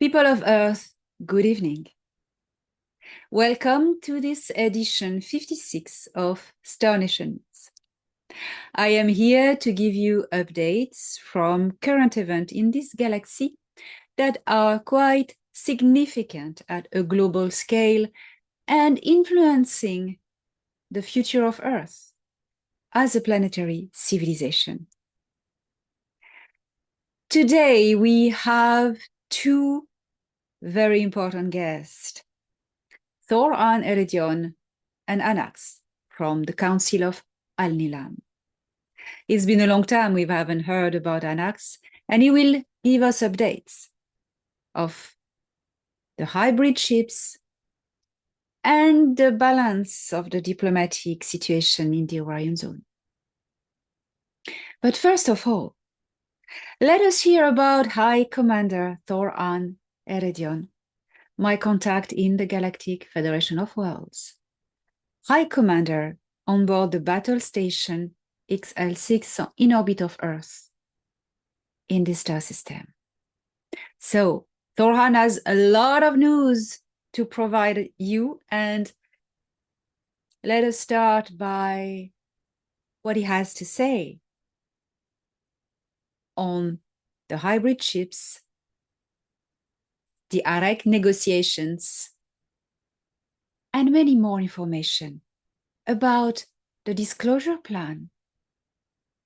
People of Earth, good evening. Welcome to this edition 56 of Star Nations. I am here to give you updates from current events in this galaxy that are quite significant at a global scale and influencing the future of Earth as a planetary civilization. Today we have two very important guests, Thor Han Eredyon and Anax from the Council of Alnilam. It's been a long time we haven't heard about Anax, and he will give us updates of the hybrid ships and the balance of the diplomatic situation in the Orion Zone. But first of all, let us hear about High Commander Thor Han Eredyon, my contact in the Galactic Federation of Worlds. High Commander on board the battle station XL6 in orbit of Earth in the star system. So Thor Han has a lot of news to provide you, and let us start by what he has to say on the hybrid ships, the AREC negotiations, and many more information about the disclosure plan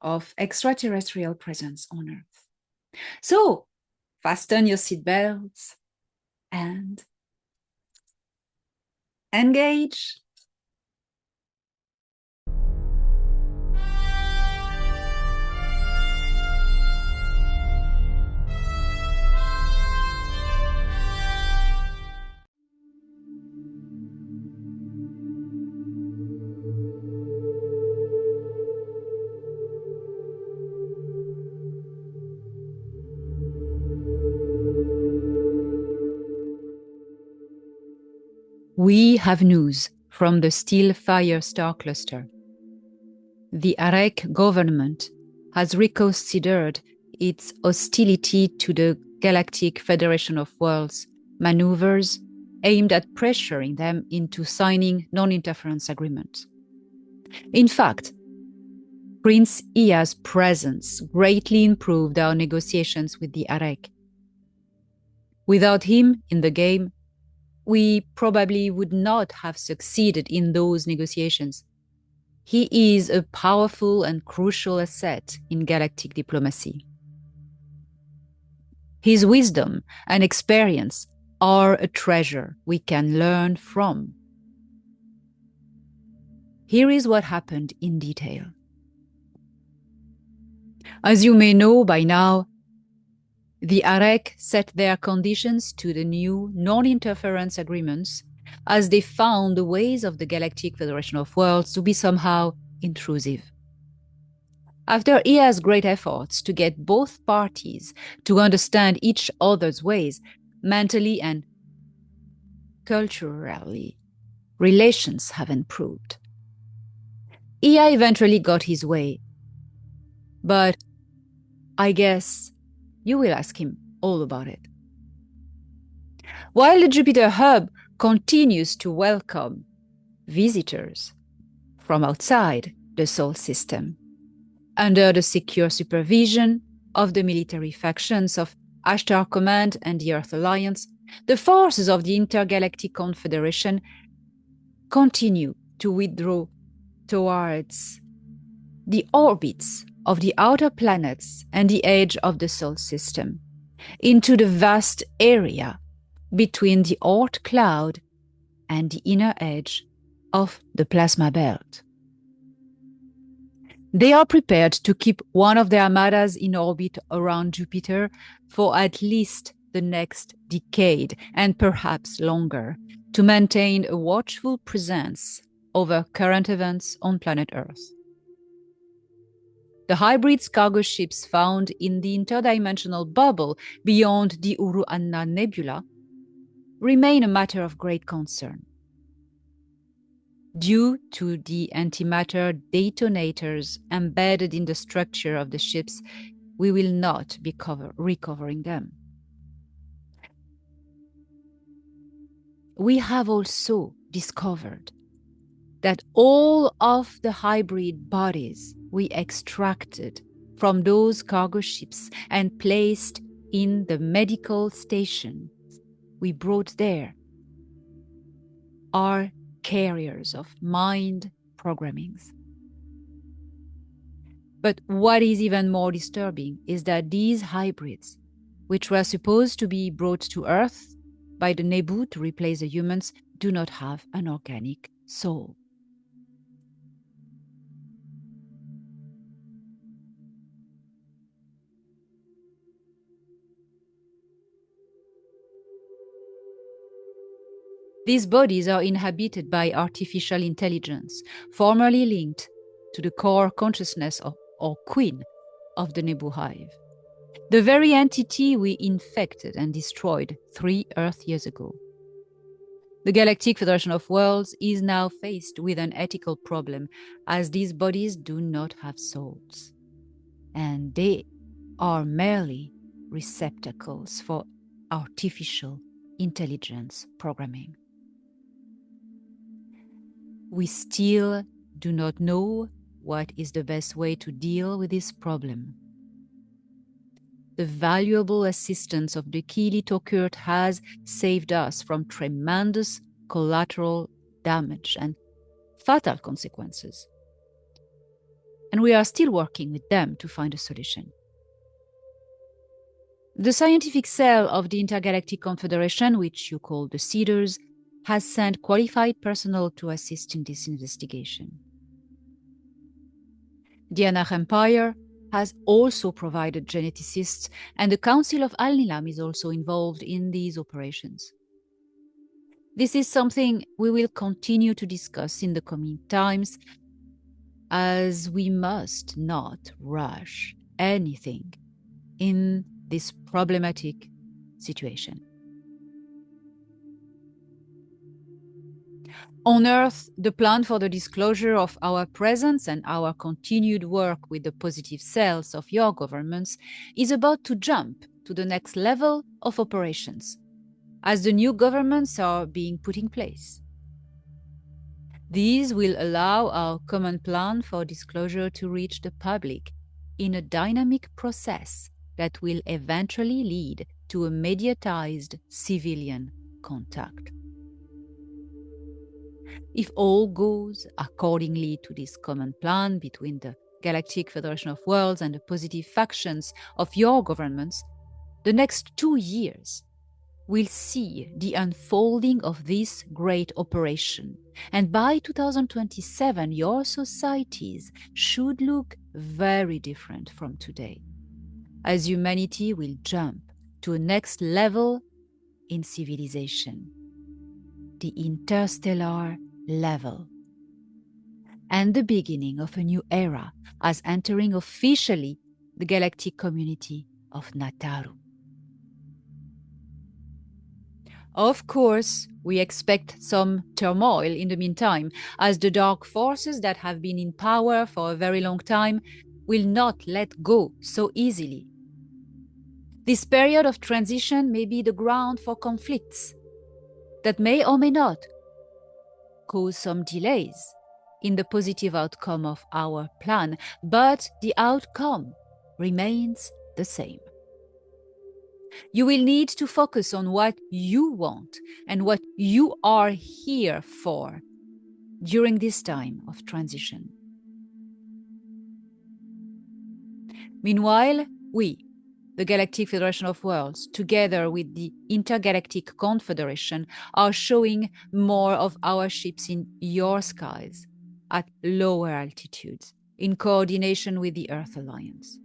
of extraterrestrial presence on Earth. So, fasten your seatbelts and engage. We have news from the Still Fire Star Cluster. The AREC government has reconsidered its hostility to the Galactic Federation of Worlds maneuvers aimed at pressuring them into signing non-interference agreements. In fact, Prince Ia's presence greatly improved our negotiations with the AREC. Without him in the game, we probably would not have succeeded in those negotiations. He is a powerful and crucial asset in galactic diplomacy. His wisdom and experience are a treasure we can learn from. Here is what happened in detail. As you may know by now, the AREC set their conditions to the new non-interference agreements as they found the ways of the Galactic Federation of Worlds to be somehow intrusive. After Ia's great efforts to get both parties to understand each other's ways, mentally and culturally, relations have improved. Ia eventually got his way, but I guess you will ask him all about it. While the Jupiter hub continues to welcome visitors from outside the Sol system, under the secure supervision of the military factions of Ashtar Command and the Earth Alliance, the forces of the Intergalactic Confederation continue to withdraw towards the orbits of the outer planets and the edge of the Sol system, into the vast area between the Oort cloud and the inner edge of the plasma belt. They are prepared to keep one of their armadas in orbit around Jupiter for at least the next decade, and perhaps longer, to maintain a watchful presence over current events on planet Earth. The hybrid cargo ships found in the interdimensional bubble beyond the Uru Anna Nebula remain a matter of great concern. Due to the antimatter detonators embedded in the structure of the ships, we will not be recovering them. we have also discovered that all of the hybrid bodies we extracted from those cargo ships and placed in the medical station we brought there are carriers of mind programmings. But what is even more disturbing is that these hybrids, which were supposed to be brought to Earth by the Nebu to replace the humans, do not have an organic soul. These bodies are inhabited by artificial intelligence, formerly linked to the core consciousness or queen of the Nebu hive, the very entity we infected and destroyed 3 Earth years ago. The Galactic Federation of Worlds is now faced with an ethical problem, as these bodies do not have souls, and they are merely receptacles for artificial intelligence programming. We still do not know what is the best way to deal with this problem. The valuable assistance of the Kili Tokurt has saved us from tremendous collateral damage and fatal consequences. And we are still working with them to find a solution. The scientific cell of the Intergalactic Confederation, which you call the Cedars, has sent qualified personnel to assist in this investigation. The Anach Empire has also provided geneticists, and the Council of Alnilam is also involved in these operations. This is something we will continue to discuss in the coming times, as we must not rush anything in this problematic situation. On Earth, the plan for the disclosure of our presence and our continued work with the positive cells of your governments is about to jump to the next level of operations, as the new governments are being put in place. These will allow our common plan for disclosure to reach the public in a dynamic process that will eventually lead to a mediatized civilian contact. If all goes accordingly to this common plan between the Galactic Federation of Worlds and the positive factions of your governments, the next 2 years will see the unfolding of this great operation. And by 2027, your societies should look very different from today, as humanity will jump to a next level in civilization, the interstellar level, and the beginning of a new era as entering officially the galactic community of Nataru. Of course, we expect some turmoil in the meantime, as the dark forces that have been in power for a very long time will not let go so easily. This period of transition may be the ground for conflicts that may or may not cause some delays in the positive outcome of our plan, but the outcome remains the same. You will need to focus on what you want and what you are here for during this time of transition. Meanwhile, we, the Galactic Federation of Worlds, together with the Intergalactic Confederation, are showing more of our ships in your skies at lower altitudes, in coordination with the Earth Alliance.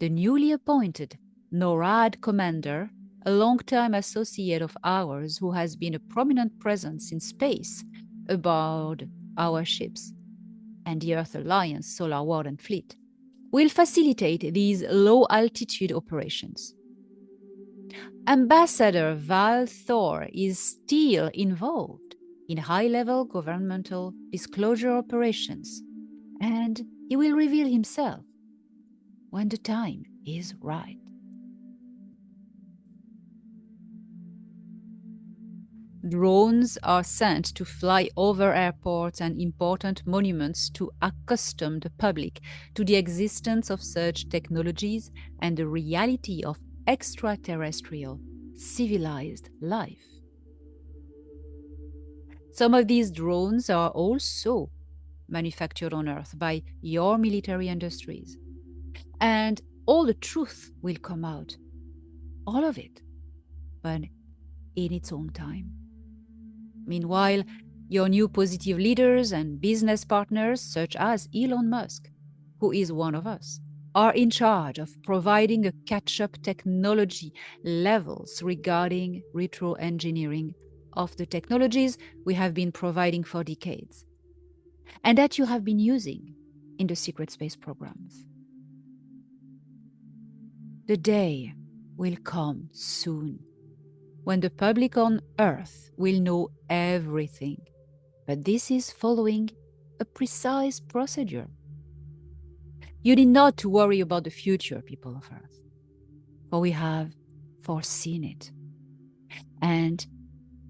The newly appointed NORAD commander, a long-time associate of ours who has been a prominent presence in space aboard our ships and the Earth Alliance Solar Warden Fleet, will facilitate these low-altitude operations. Ambassador Val Thor is still involved in high-level governmental disclosure operations, and he will reveal himself when the time is right. Drones are sent to fly over airports and important monuments to accustom the public to the existence of such technologies and the reality of extraterrestrial, civilized life. Some of these drones are also manufactured on Earth by your military industries. And all the truth will come out. All of it. But in its own time. Meanwhile, your new positive leaders and business partners, such as Elon Musk, who is one of us, are in charge of providing a catch-up technology levels regarding retro-engineering of the technologies we have been providing for decades, and that you have been using in the secret space programs. The day will come soon when the public on Earth will know everything. But this is following a precise procedure. You need not to worry about the future, people of Earth, for we have foreseen it. And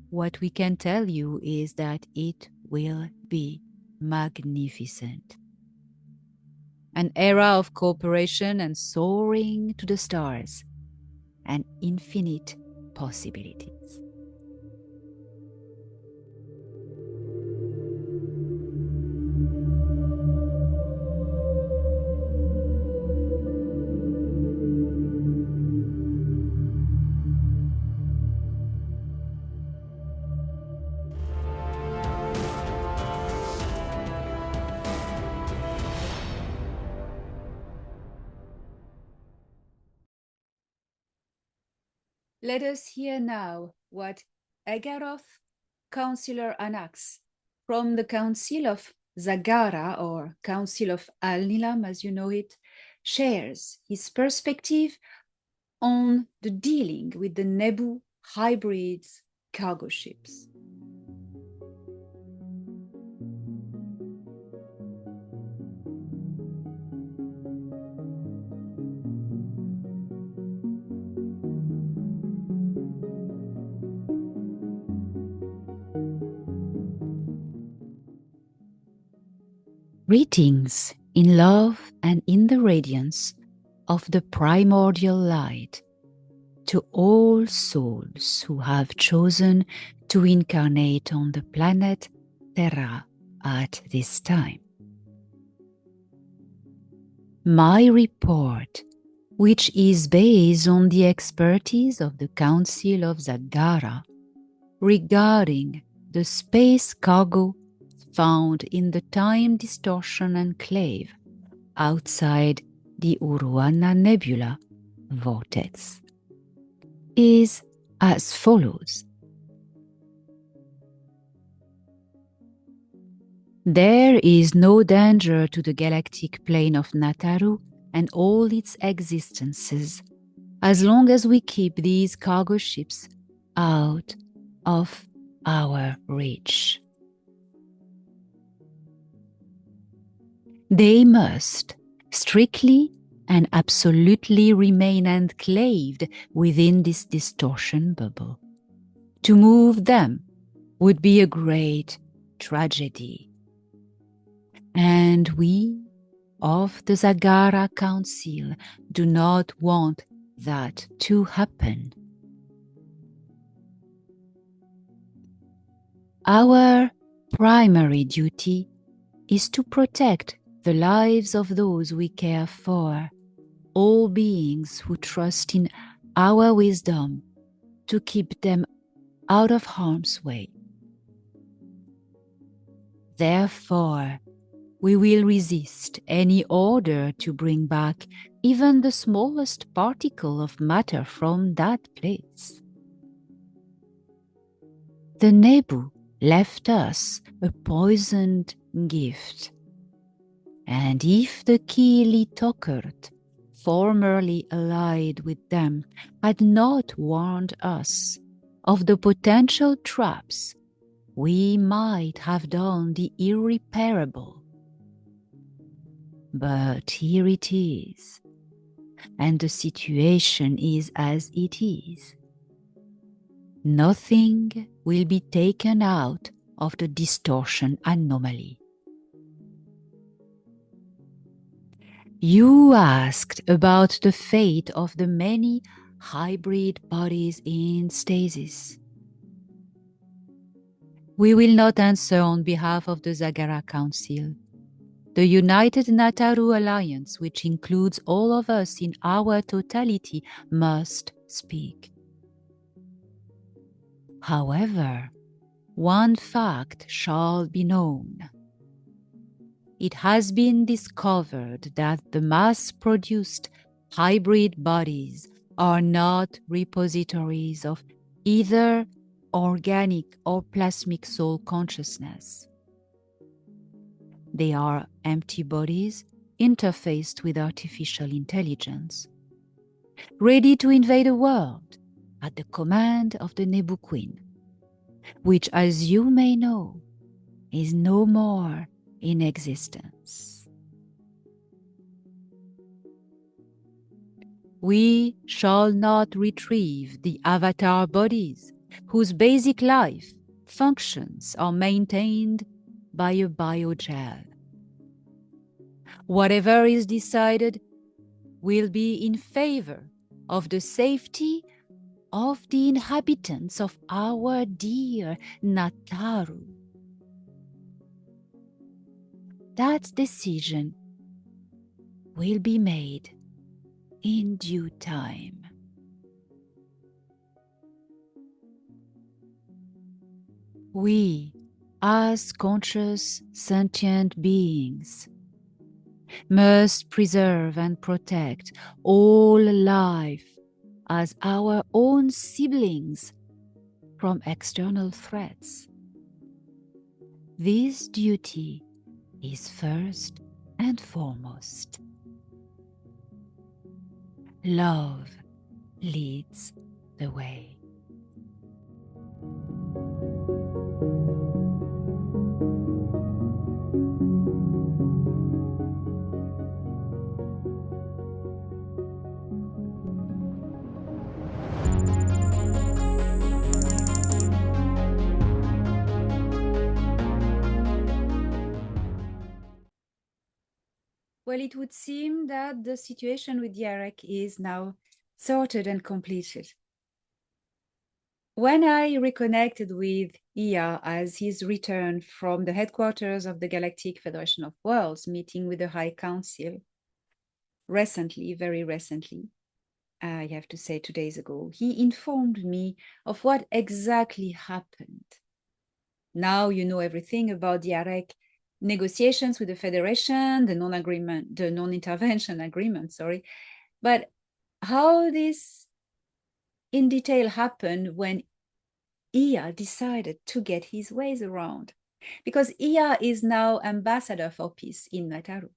what we can tell you is that it will be magnificent. An era of cooperation and soaring to the stars, and infinite possibilities. Let us hear now what Egaroth, Councillor Anax, from the Council of Zagara, or Council of Alnilam as you know it, shares his perspective on the dealing with the Nebu hybrids cargo ships. Greetings in love and in the radiance of the primordial light to all souls who have chosen to incarnate on the planet Terra at this time. My report, which is based on the expertise of the Council of Zagara regarding the space cargo found in the time distortion enclave outside the Uruana Nebula vortex, is as follows. There is no danger to the galactic plane of Nataru and all its existences as long as we keep these cargo ships out of our reach. They must strictly and absolutely remain enclaved within this distortion bubble. To move them would be a great tragedy. And we of the Zagara Council do not want that to happen. Our primary duty is to protect the lives of those we care for, all beings who trust in our wisdom to keep them out of harm's way. Therefore, we will resist any order to bring back even the smallest particle of matter from that place. The Nebu left us a poisoned gift. And if the Kili Tokert, formerly allied with them, had not warned us of the potential traps, we might have done the irreparable. But here it is, and the situation is as it is. Nothing will be taken out of the distortion anomaly. You asked about the fate of the many hybrid bodies in stasis. We will not answer on behalf of the Zagara Council. The United Nataru Alliance, which includes all of us in our totality, must speak. However, one fact shall be known. It has been discovered that the mass-produced hybrid bodies are not repositories of either organic or plasmic soul consciousness. They are empty bodies interfaced with artificial intelligence, ready to invade a world at the command of the Nebu Queen, which, as you may know, is no more in existence. We shall not retrieve the avatar bodies whose basic life functions are maintained by a biogel. Whatever is decided will be in favor of the safety of the inhabitants of our dear Nataru. That decision will be made in due time. We, as conscious sentient beings, must preserve and protect all life as our own siblings from external threats. This duty is first and foremost. Love leads the way. Well, it would seem that the situation with Yarek is now sorted and completed. When I reconnected with Ia as his return from the headquarters of the Galactic Federation of Worlds, meeting with the High Council, recently, very recently, I have to say 2 days ago, he informed me of what exactly happened. Now you know everything about the Yarek negotiations with the Federation, the non-intervention agreement, sorry. But how this in detail happened when Ia decided to get his ways around. Because Ia is now ambassador for peace in Nataru.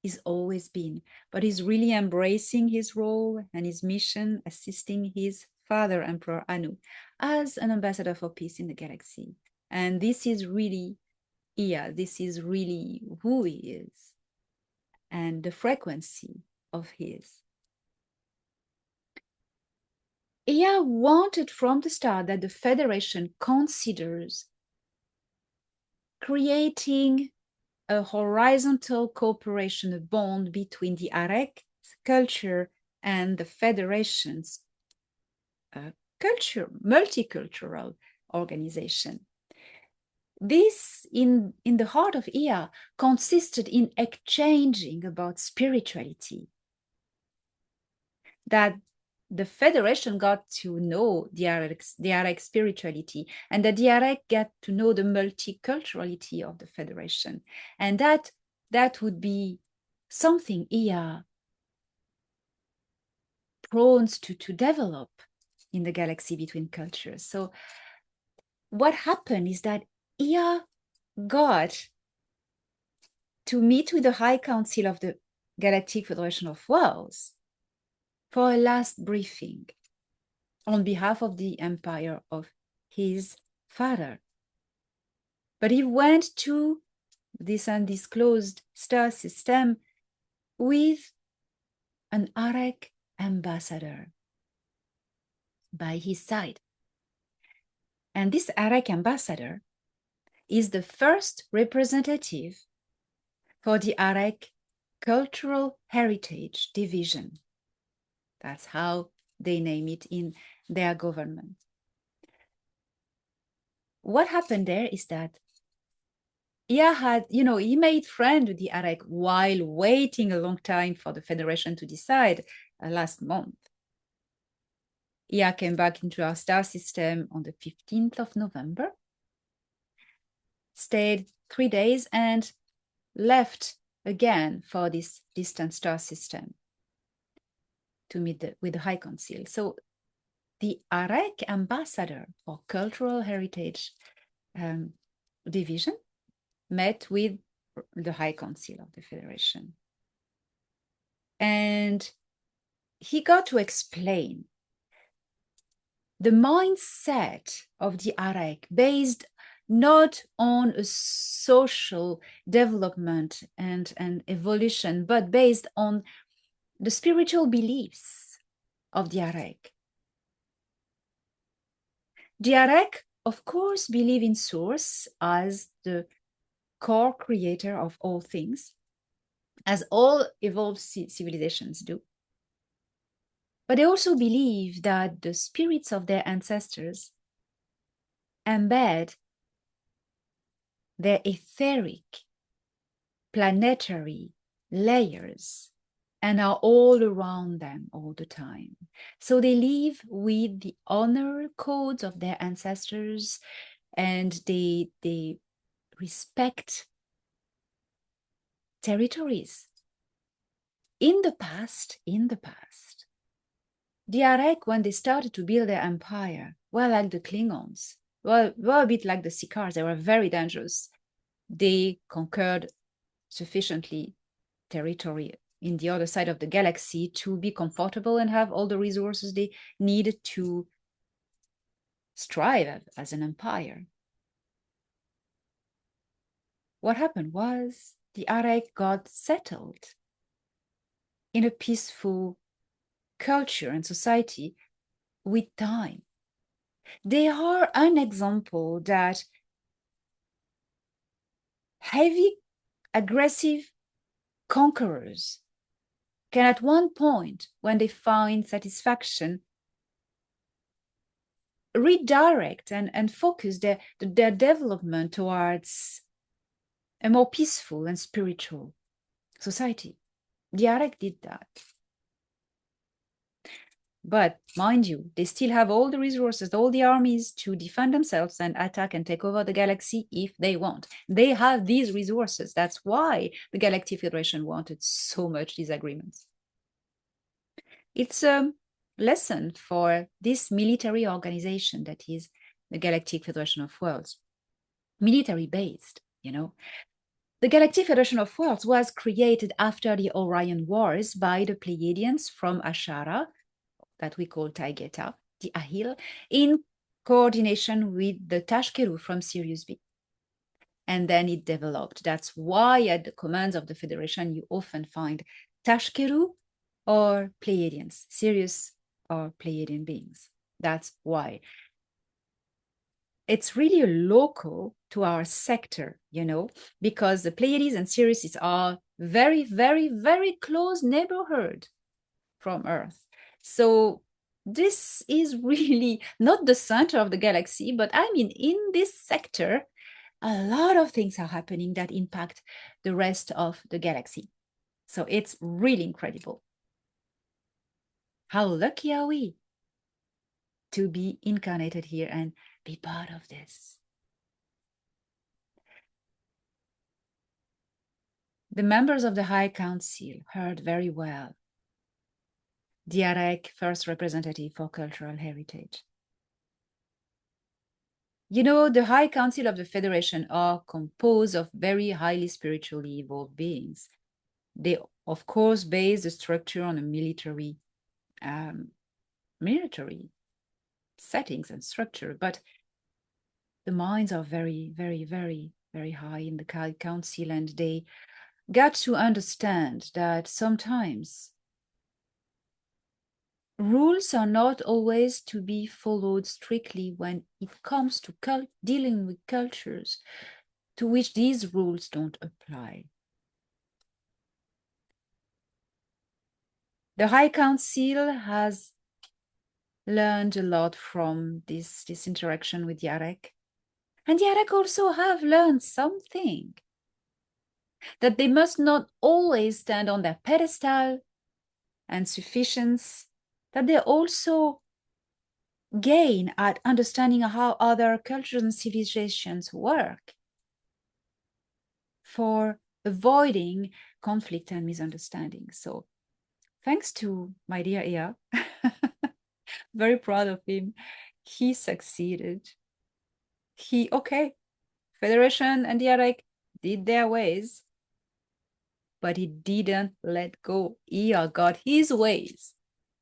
He's always been, but he's really embracing his role and his mission, assisting his father, Emperor Anu, as an ambassador for peace in the galaxy. And this is really Ia, this is really who he is and the frequency of his. Ia wanted from the start that the Federation considers creating a horizontal cooperation, a bond between the Arek culture and the Federation's culture, multicultural organization. This, in the heart of Ia, consisted in exchanging about spirituality. That the Federation got to know the Arek spirituality, and that the Arek got to know the multiculturality of the Federation. And that would be something Ia prone to develop in the galaxy between cultures. So what happened is that Ia got to meet with the High Council of the Galactic Federation of Worlds for a last briefing on behalf of the empire of his father. But he went to this undisclosed star system with an Arek ambassador by his side. And this Arak ambassador is the first representative for the Arak Cultural Heritage Division. That's how they name it in their government. What happened there is that he made friends with the Arak while waiting a long time for the Federation to decide last month. Ia came back into our star system on the 15th of November, stayed 3 days, and left again for this distant star system to meet with the High Council. So the Arak ambassador for Cultural Heritage Division met with the High Council of the Federation. And he got to explain the mindset of the Arak based not on a social development and evolution, but based on the spiritual beliefs of the Arak. The Arak, of course, believe in Source as the core creator of all things, as all evolved civilizations do. But they also believe that the spirits of their ancestors embed their etheric, planetary layers and are all around them all the time. So they live with the honor codes of their ancestors, and they respect territories. In the past, the Arak, when they started to build their empire, were like the Klingons, were a bit like the Sicars. They were very dangerous. They conquered sufficiently territory in the other side of the galaxy to be comfortable and have all the resources they needed to strive as an empire. What happened was the Arak got settled in a peaceful culture and society with time. They are an example that heavy, aggressive conquerors can at one point, when they find satisfaction, redirect and focus their development towards a more peaceful and spiritual society. The Arak did that. But mind you, they still have all the resources, all the armies to defend themselves and attack and take over the galaxy if they want. They have these resources. That's why the Galactic Federation wanted so much these agreements. It's a lesson for this military organization that is the Galactic Federation of Worlds. Military-based, The Galactic Federation of Worlds was created after the Orion Wars by the Pleiadians from Ashara, that we call Taygeta, the Ahil, in coordination with the Tashkeru from Sirius B. And then it developed. That's why at the commands of the Federation, you often find Tashkeru or Pleiadians, Sirius or Pleiadian beings. That's why. It's really local to our sector, because the Pleiades and Sirius are very, very, very close neighborhood from Earth. So this is really not the center of the galaxy, but in this sector, a lot of things are happening that impact the rest of the galaxy. So it's really incredible. How lucky are we to be incarnated here and be part of this? The members of the High Council heard very well the Arak first representative for cultural heritage. The High Council of the Federation are composed of very highly spiritually evolved beings. They, of course, base the structure on a military settings and structure, but the minds are very, very, very, very high in the High Council, and they got to understand that sometimes rules are not always to be followed strictly when it comes to dealing with cultures to which these rules don't apply. The High Council has learned a lot from this interaction with Yarek. And Yarek also have learned something, that they must not always stand on their pedestal and sufficiency, that they also gain at understanding how other cultures and civilizations work for avoiding conflict and misunderstanding. So thanks to my dear Ea, very proud of him, he succeeded. Federation and Yarek did their ways, but he didn't let go. Ea got his ways.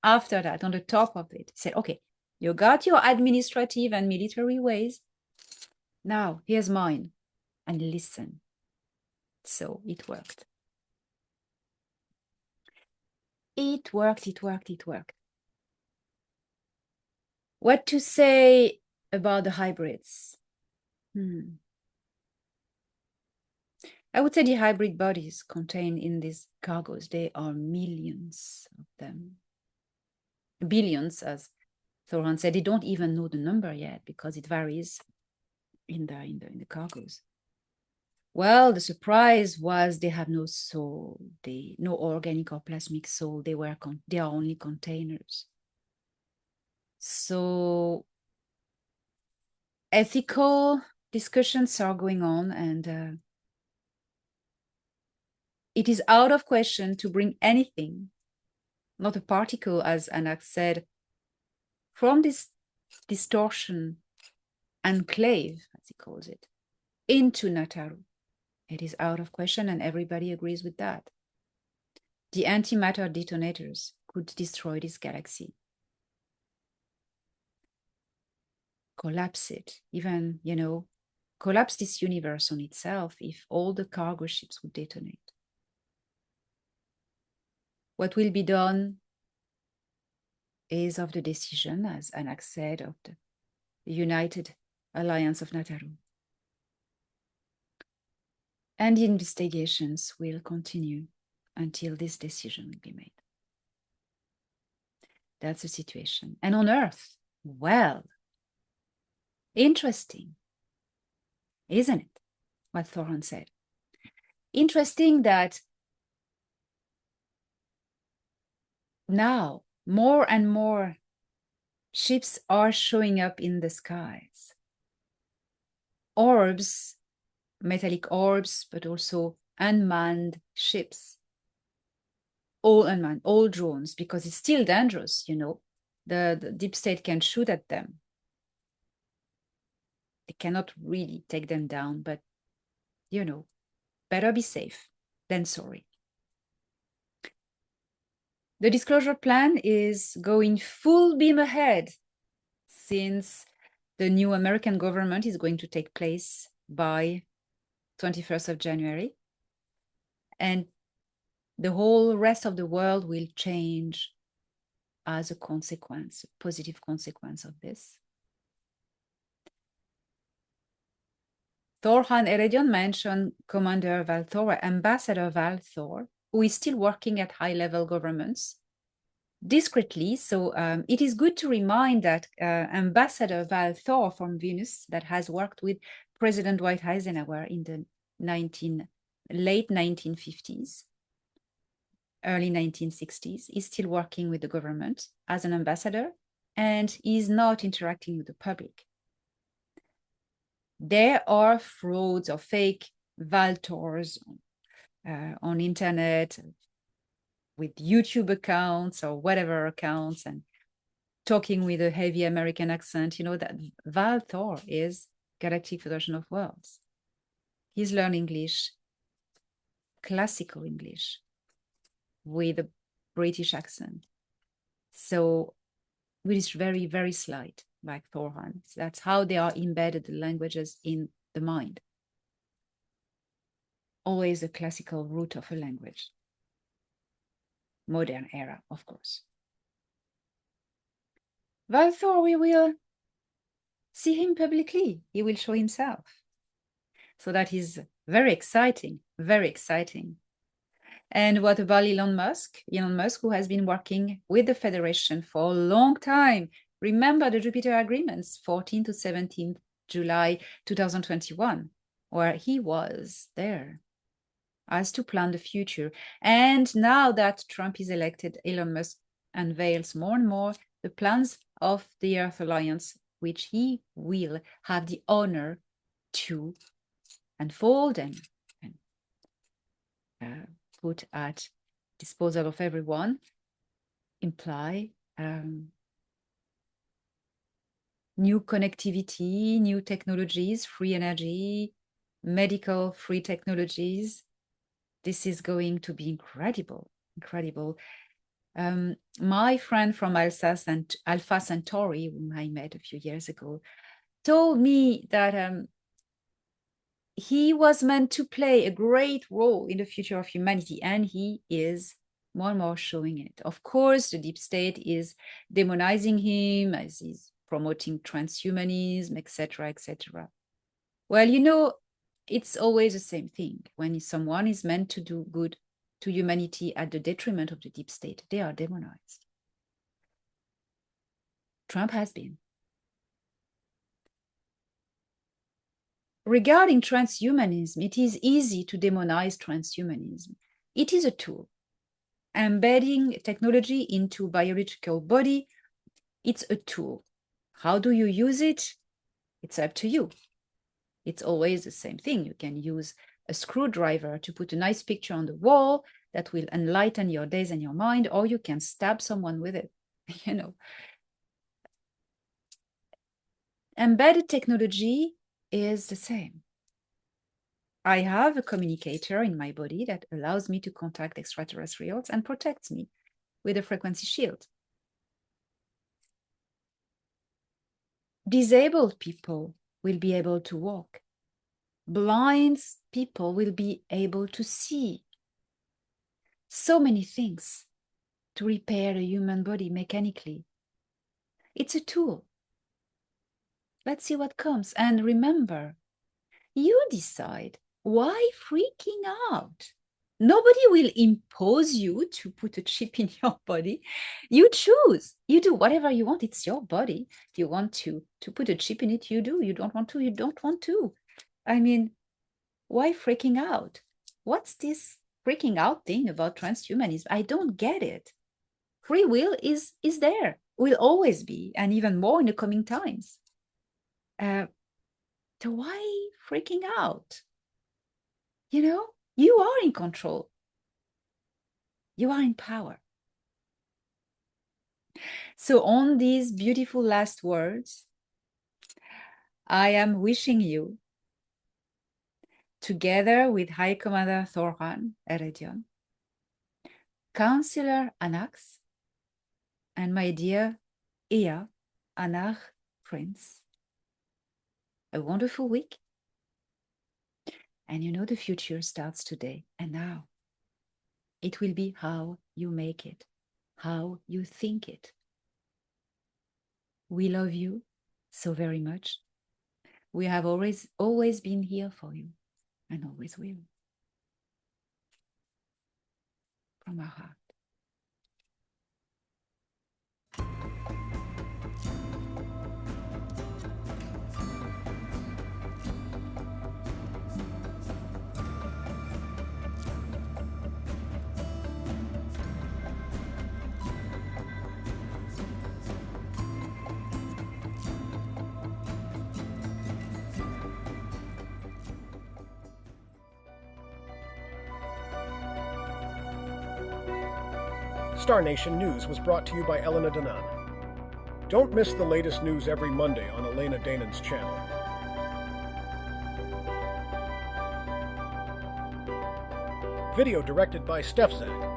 After that, on the top of it, he said, okay, you got your administrative and military ways. Now, here's mine. And listen. So it worked. It worked. What to say about the hybrids? I would say the hybrid bodies contained in these cargoes, there are millions of them. Billions, as Thor Han said. They don't even know the number yet because it varies in the cargoes. Well, the surprise was they have no soul, no organic or plasmic soul. They are only containers. So ethical discussions are going on, and it is out of question to bring anything, not a particle, as Anak said, from this distortion enclave, as he calls it, into Nataru. It is out of question, and everybody agrees with that. The antimatter detonators could destroy this galaxy, collapse it, even, collapse this universe on itself if all the cargo ships would detonate. What will be done is of the decision, as Anak said, of the United Alliance of Nataru. And the investigations will continue until this decision will be made. That's the situation. And on Earth, well, interesting, isn't it? What Thor Han said. Interesting that now more and more ships are showing up in the skies. Orbs, metallic orbs, but also unmanned ships. All unmanned, all drones, because it's still dangerous, The deep state can shoot at them. They cannot really take them down, but, better be safe than sorry. The disclosure plan is going full beam ahead since the new American government is going to take place by 21st of January. And the whole rest of the world will change as a consequence, a positive consequence of this. Thor Han Eredyon mentioned Commander Valthor, Ambassador Valthor, who is still working at high-level governments discreetly. So it is good to remind that Ambassador Valthor from Venus, that has worked with President Dwight Eisenhower in the late 1950s, early 1960s, is still working with the government as an ambassador and is not interacting with the public. There are frauds or fake Valtors on internet with YouTube accounts or whatever accounts and talking with a heavy American accent. That Valthor is Galactic Federation of Worlds. He's learned English, classical English, with a British accent. So it is very, very slight, like Thor Han. That's how they are embedded, the languages, in the mind. Always a classical root of a language. Modern era, of course. Well, Thor, we will see him publicly. He will show himself. So that is very exciting, very exciting. And what about Elon Musk? Elon Musk, who has been working with the Federation for a long time. Remember the Jupiter agreements, 14 to 17 July 2021, where he was there as to plan the future. And now that Trump is elected, Elon Musk unveils more and more the plans of the Earth Alliance, which he will have the honor to unfold and put at disposal of everyone, imply new connectivity, new technologies, free energy, medical free technologies. This is going to be incredible, incredible. My friend from Alpha Centauri, whom I met a few years ago, told me that he was meant to play a great role in the future of humanity, and he is more and more showing it. Of course, the deep state is demonizing him as he's promoting transhumanism, etc., etc. Well, you know, it's always the same thing. When someone is meant to do good to humanity at the detriment of the deep state, they are demonized. Trump has been. Regarding transhumanism, it is easy to demonize transhumanism. It is a tool. Embedding technology into biological body, it's a tool. How do you use it? It's up to you. It's always the same thing. You can use a screwdriver to put a nice picture on the wall that will enlighten your days and your mind, or you can stab someone with it, you know. Embedded technology is the same. I have a communicator in my body that allows me to contact extraterrestrials and protects me with a frequency shield. Disabled people will be able to walk. Blind people will be able to see. So many things to repair the human body mechanically. It's a tool. Let's see what comes. And remember, you decide. Why freaking out? Nobody will impose you to put a chip in your body. You choose. You do whatever you want. It's your body. You want to put a chip in it, you do. You don't want to, you don't want to. I mean, why freaking out? What's this freaking out thing about transhumanism? I don't get it. Free will is there, will always be, and even more in the coming times. So why freaking out? You know, you are in control. You are in power. So on these beautiful last words, I am wishing you, together with High Commander Thor Han Eredyon, Counselor Anax, and my dear Ea Anach Prince, a wonderful week. And you know the future starts today and now. It will be how you make it, how you think it. We love you so very much. We have always been here for you and always will. From our heart. Star Nation News was brought to you by Elena Danan. Don't miss the latest news every Monday on Elena Danan's channel. Video directed by StefZak.